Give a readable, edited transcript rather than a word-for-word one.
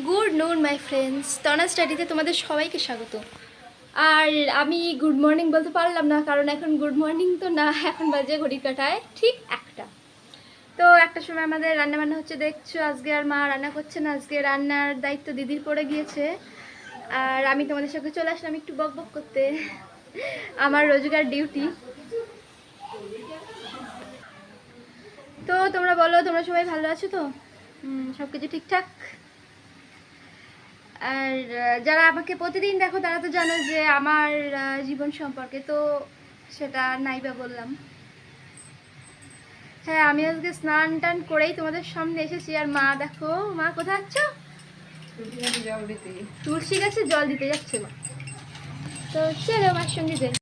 Good নুন my friends, তনা স্টাডিতে তোমাদের সবাইকে স্বাগত। আর আমি গুড মর্নিং বলতে পারলাম না, কারণ এখন গুড মর্নিং তো না, এখন বাজে ঘড়ির কাঁটায় ঠিক একটা। তো একটা সময় আমাদের রান্নাবান্না হচ্ছে দেখছো, আজকে আর মা রান্না করছে না, আজকে রান্নার দায়িত্ব দিদির পড়ে গিয়েছে। আর আমি তোমাদের সাথে চলে আসলাম একটু বক বক করতে, আমার রোজগার ডিউটি। তো তোমরা বলো, তোমরা সবাই ভালো আছো তো? সব কিছু ঠিকঠাক? আর যারা আমাকে প্রতিদিন দেখো তারা তো জানো যে আমার জীবন সম্পর্কে, তো সেটা নাইবা বললাম। হ্যাঁ, আমি আজকে স্নান টান করেই তোমাদের সামনে এসেছি। আর মা দেখো, মা কোথায় যাচ্ছ? তুলসী গাছে জল দিতে যাচ্ছে মা। তো চলো আমার সঙ্গে যাই।